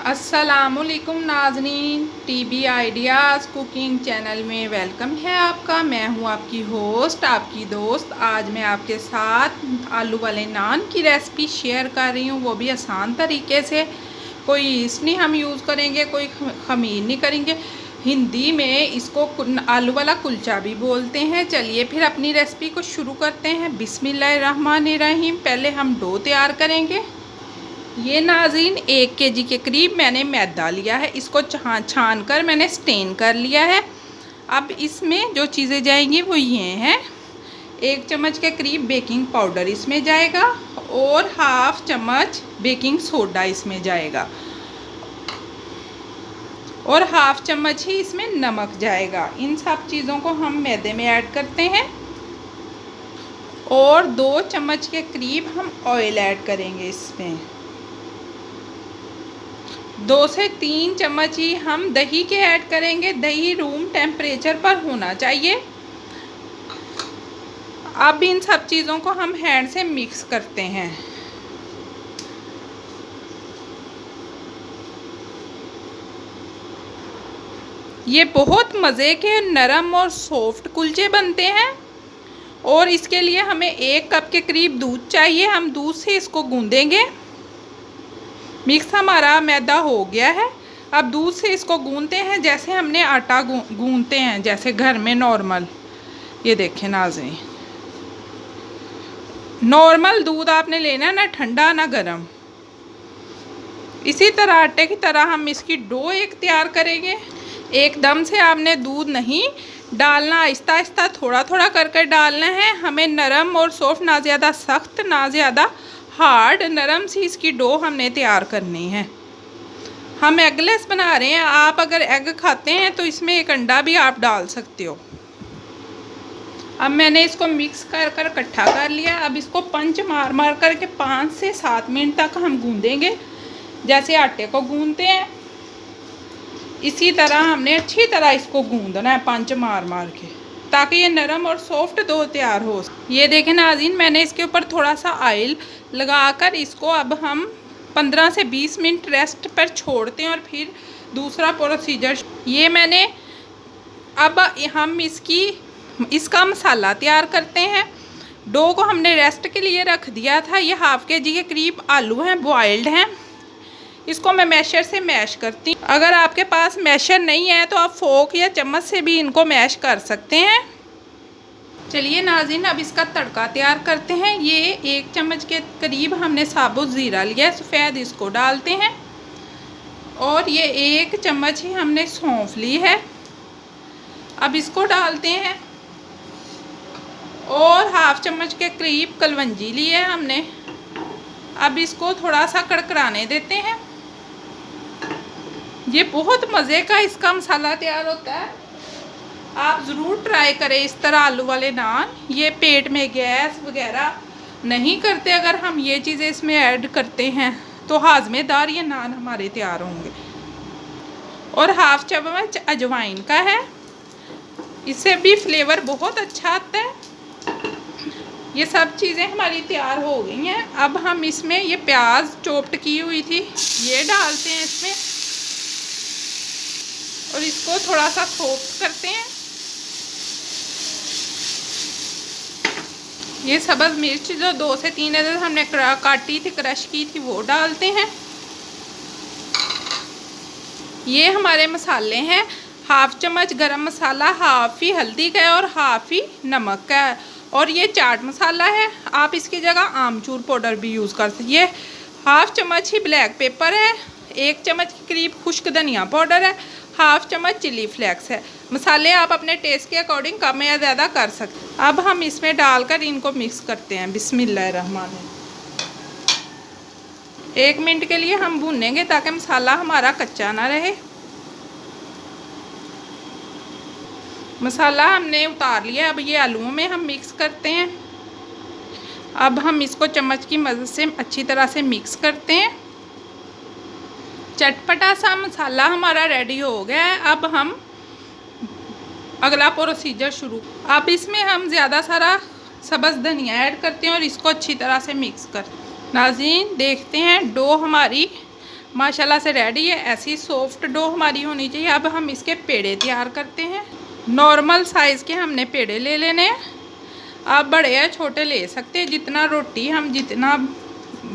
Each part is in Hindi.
अस्सलामुअलैकुम नाज़रीन, टीबी आइडियाज़ कुकिंग चैनल में वेलकम है आपका। मैं हूं आपकी होस्ट, आपकी दोस्त। आज मैं आपके साथ आलू वाले नान की रेसिपी शेयर कर रही हूं, वो भी आसान तरीके से। कोई ईस्ट नहीं हम यूज़ करेंगे, कोई खमीर नहीं करेंगे। हिंदी में इसको आलू वाला कुलचा भी बोलते हैं। चलिए फिर अपनी रेसिपी को शुरू करते हैं। बिस्मिल्लाहिर्रहमानिर्रहीम। पहले हम डो तैयार करेंगे। ये नाज़रीन 1 केजी के करीब मैंने मैदा लिया है। इसको छान कर मैंने स्टेन कर लिया है। अब इसमें जो चीज़ें जाएंगी वो ये हैं। 1 चम्मच के करीब बेकिंग पाउडर इसमें जाएगा और हाफ चम्मच बेकिंग सोडा इसमें जाएगा और हाफ चम्मच ही इसमें नमक जाएगा। इन सब चीज़ों को हम मैदे में ऐड करते हैं और 2 चम्मच के करीब हम ऑयल ऐड करेंगे। इसमें 2 से 3 चम्मच ही हम दही के ऐड करेंगे। दही रूम टेम्परेचर पर होना चाहिए। अब इन सब चीज़ों को हम हैंड से मिक्स करते हैं। ये बहुत मज़े के नरम और सॉफ्ट कुलचे बनते हैं और इसके लिए हमें 1 कप के करीब दूध चाहिए। हम दूध से इसको गूंदेंगे। मिक्स हमारा मैदा हो गया है। अब दूध से इसको गूंदते हैं जैसे हमने आटा गूंदते हैं, जैसे घर में नॉर्मल। ये देखें नाज़रीन, नॉर्मल दूध आपने लेना, ना ठंडा ना गरम। इसी तरह आटे की तरह हम इसकी डो एक तैयार करेंगे। एकदम से आपने दूध नहीं डालना, आहिस्ता आहिस्ता थोड़ा थोड़ा कर डालना है। हमें नरम और सॉफ्ट, ना ज़्यादा सख्त ना ज़्यादा हार्ड, नरम सी इसकी डो हमने तैयार करनी है। हम एगलेस बना रहे हैं। आप अगर एग खाते हैं तो इसमें 1 अंडा भी आप डाल सकते हो। अब मैंने इसको मिक्स कर इकट्ठा कर लिया। अब इसको पंच मार मार करके 5 से 7 मिनट तक हम गूंदेंगे, जैसे आटे को गूंदते हैं। इसी तरह हमने अच्छी तरह इसको गूंदना है, पंच मार मार के, ताकि ये नरम और सॉफ्ट डो तैयार हो। ये देखें नाज़रीन, मैंने इसके ऊपर थोड़ा सा ऑयल लगाकर इसको अब हम 15 से 20 मिनट रेस्ट पर छोड़ते हैं और फिर दूसरा प्रोसीजर। ये मैंने अब हम इसका मसाला तैयार करते हैं। डो को हमने रेस्ट के लिए रख दिया था। ये हाफ केजी के करीब आलू हैं, बॉइल्ड हैं। इसको मैं मैशर से मैश करती हूँ। अगर आपके पास मैशर नहीं है तो आप फोक या चम्मच से भी इनको मैश कर सकते हैं। चलिए नाज़रीन, अब इसका तड़का तैयार करते हैं। ये 1 चम्मच के करीब हमने साबुत ज़ीरा लिया है, सफ़ेद, इसको डालते हैं। और ये 1 चम्मच ही हमने सौंफ ली है, अब इसको डालते हैं। और हाफ चम्मच के करीब कलवंजी ली है हमने। अब इसको थोड़ा सा कड़कड़ाने देते हैं। ये बहुत मज़े का इसका मसाला तैयार होता है। आप ज़रूर ट्राई करें इस तरह आलू वाले नान। ये पेट में गैस वगैरह नहीं करते। अगर हम ये चीज़ें इसमें ऐड करते हैं तो हाजमेदार ये नान हमारे तैयार होंगे। और हाफ चम्मच अजवाइन का है, इससे भी फ्लेवर बहुत अच्छा आता है। ये सब चीज़ें हमारी तैयार हो गई हैं। अब हम इसमें ये प्याज चॉप्ड की हुई थी ये डालते हैं इसमें और इसको थोड़ा सा सॉफ्ट करते हैं। ये सब्ज़ मिर्च जो 2 से 3 अदद हमने काटी थी, क्रश की थी, वो डालते हैं। ये हमारे मसाले हैं। हाफ चम्मच गरम मसाला, हाफ ही हल्दी का है और हाफ ही नमक का है। और ये चाट मसाला है, आप इसकी जगह आमचूर पाउडर भी यूज़ कर सकते। ये हाफ चम्मच ही ब्लैक पेपर है, 1 चम्मच के करीब खुश्क धनिया पाउडर है, हाफ चम्मच चिली फ्लेक्स है। मसाले आप अपने टेस्ट के अकॉर्डिंग कम या ज़्यादा कर सकते हैं। अब हम इसमें डालकर इनको मिक्स करते हैं। बिस्मिल्लाहिर्रहमानिर्रहीम। 1 मिनट के लिए हम भूनेंगे ताकि मसाला हमारा कच्चा ना रहे। मसाला हमने उतार लिया। अब ये आलूओं में हम मिक्स करते हैं। अब हम इसको चम्मच की मदद से अच्छी तरह से मिक्स करते हैं। चटपटा सा मसाला हमारा रेडी हो गया है। अब हम अगला प्रोसीजर शुरू। अब इसमें हम ज़्यादा सारा सब्ज़ धनिया ऐड करते हैं और इसको अच्छी तरह से मिक्स करते हैं। नाज़रीन देखते हैं डो हमारी माशाल्लाह से रेडी है। ऐसी सॉफ्ट डो हमारी होनी चाहिए। अब हम इसके पेड़े तैयार करते हैं। नॉर्मल साइज़ के हमने पेड़े ले लेने हैं। आप बड़े या छोटे ले सकते हैं, जितना रोटी हम जितना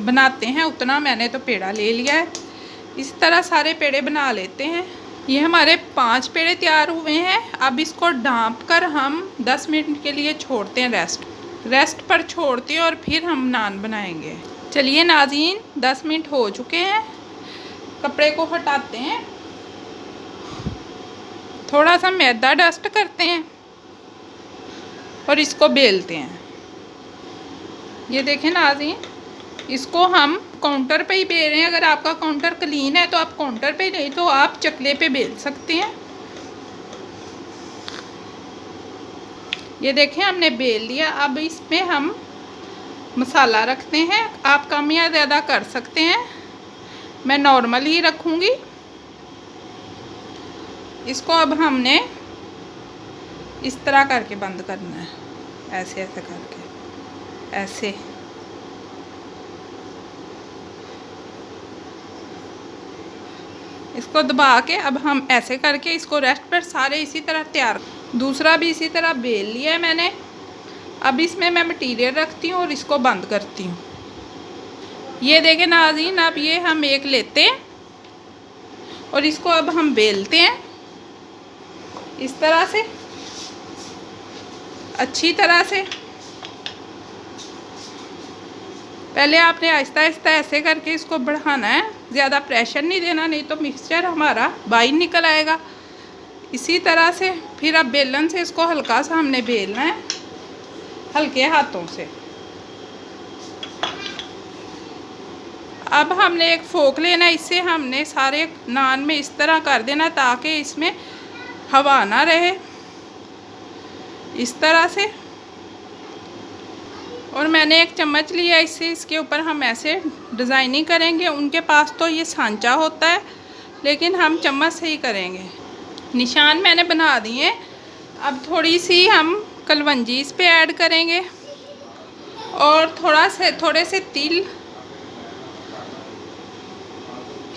बनाते हैं उतना मैंने तो पेड़ा ले लिया है। इस तरह सारे पेड़े बना लेते हैं। ये हमारे 5 पेड़े तैयार हुए हैं। अब इसको ढाँप कर हम 10 मिनट के लिए छोड़ते हैं, रेस्ट पर छोड़ते हैं और फिर हम नान बनाएंगे। चलिए नाज़रीन, 10 मिनट हो चुके हैं। कपड़े को हटाते हैं, थोड़ा सा मैदा डस्ट करते हैं और इसको बेलते हैं। ये देखें नाज़रीन, इसको हम काउंटर पे ही बेल रहे हैं। अगर आपका काउंटर क्लीन है तो आप काउंटर पे, नहीं तो आप चकले पे बेल सकते हैं। ये देखें हमने बेल लिया। अब इसमें हम मसाला रखते हैं। आप कम या ज़्यादा कर सकते हैं, मैं नॉर्मल ही रखूँगी। इसको अब हमने इस तरह करके बंद करना है, ऐसे ऐसे करके, ऐसे। इसको दबा के अब हम ऐसे करके इसको रेस्ट पर सारे इसी तरह तैयार। दूसरा भी इसी तरह बेल लिया है मैंने। अब इसमें मैं मटीरियल रखती हूँ और इसको बंद करती हूँ। ये देखें नाज़रीन, अब ये हम एक लेते हैं और इसको अब हम बेलते हैं इस तरह से, अच्छी तरह से। पहले आपने आहिस्ता आहिस्ता ऐसे करके इसको बढ़ाना है, ज़्यादा प्रेशर नहीं देना, नहीं तो मिक्सचर हमारा बाहर निकल आएगा। इसी तरह से फिर अब बेलन से इसको हल्का सा हमने बेलना है, हल्के हाथों से। अब हमने एक फोक लेना है, इससे हमने सारे नान में इस तरह कर देना ताकि इसमें हवा ना रहे, इस तरह से। और मैंने एक चम्मच लिया, इससे इसके ऊपर हम ऐसे डिज़ाइनिंग करेंगे। उनके पास तो ये सांचा होता है, लेकिन हम चम्मच से ही करेंगे। निशान मैंने बना दिए। अब थोड़ी सी हम कलवंजी इस पे ऐड करेंगे और थोड़े से तिल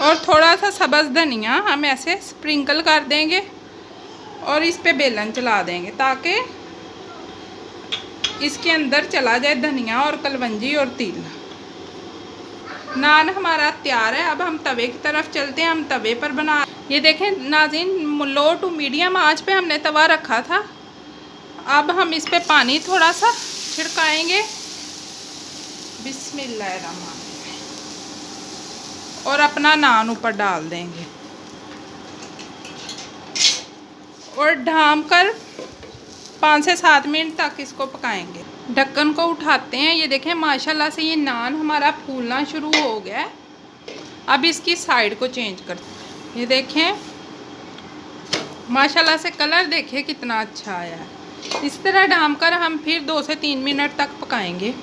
और थोड़ा सा सब्ज़ धनिया हम ऐसे स्प्रिंकल कर देंगे और इस पे बेलन चला देंगे ताकि इसके अंदर चला जाए धनिया और कलवंजी और तिल। नान हमारा तैयार है। अब हम तवे की तरफ चलते हैं। हम तवे पर बना, ये देखें नाज़रीन, लो टू मीडियम आंच पे हमने तवा रखा था। अब हम इस पे पानी थोड़ा सा छिड़काएंगे, बिस्मिल्लाहिर्रहमानिर्रहीम, और अपना नान ऊपर डाल देंगे और ढाँप कर 5 से 7 मिनट तक इसको पकाएंगे। ढक्कन को उठाते हैं। ये देखें माशाल्लाह से ये नान हमारा फूलना शुरू हो गया है। अब इसकी साइड को चेंज करते हैं। ये देखें माशाल्लाह से कलर देखें कितना अच्छा आया है। इस तरह ढाँप कर हम फिर 2 से 3 मिनट तक पकाएंगे।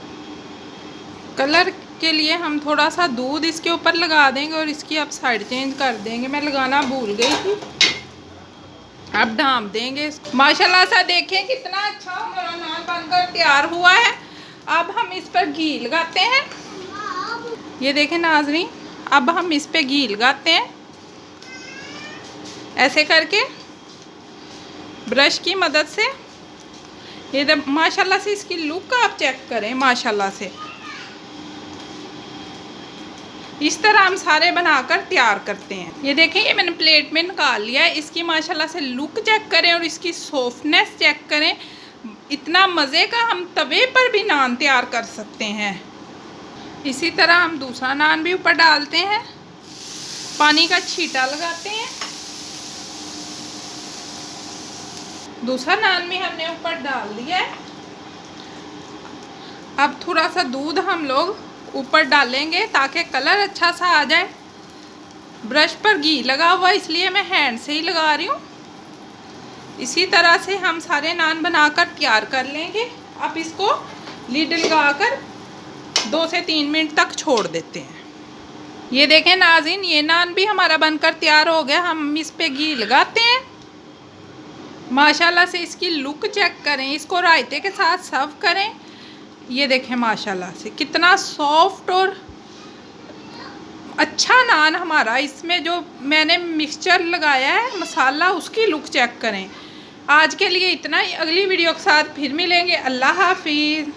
कलर के लिए हम थोड़ा सा दूध इसके ऊपर लगा देंगे और इसकी अब साइड चेंज कर देंगे। मैं लगाना भूल गई थी। अब ढाँप देंगे। माशाल्लाह से देखें कितना अच्छा हमारा नान बनकर तैयार हुआ है। अब हम इस पर घी लगाते हैं। ये देखें नाज़रीन, अब हम इस पे घी लगाते हैं ऐसे करके ब्रश की मदद से। ये माशाल्लाह से इसकी लुक आप चेक करें। माशाल्लाह से इस तरह हम सारे बनाकर तैयार करते हैं। ये देखें, ये मैंने प्लेट में निकाल लिया है। इसकी माशाल्लाह से लुक चेक करें और इसकी सॉफ्टनेस चेक करें। इतना मज़े का हम तवे पर भी नान तैयार कर सकते हैं। इसी तरह हम दूसरा नान भी ऊपर डालते हैं, पानी का छींटा लगाते हैं। दूसरा नान भी हमने ऊपर डाल दिया है। अब थोड़ा सा दूध हम लोग ऊपर डालेंगे ताकि कलर अच्छा सा आ जाए। ब्रश पर घी लगा हुआ इसलिए मैं हैंड से ही लगा रही हूँ। इसी तरह से हम सारे नान बनाकर तैयार कर लेंगे। अब इसको लिड लगाकर 2 से 3 मिनट तक छोड़ देते हैं। ये देखें नाज़रीन, ये नान भी हमारा बनकर तैयार हो गया। हम इस पे घी लगाते हैं। माशाल्लाह से इसकी लुक चेक करें। इसको रायते के साथ सर्व करें। ये देखें माशाल्लाह से कितना सॉफ्ट और अच्छा नान हमारा, इसमें जो मैंने मिक्सचर लगाया है मसाला, उसकी लुक चेक करें। आज के लिए इतना ही, अगली वीडियो के साथ फिर मिलेंगे। अल्लाह हाफिज़।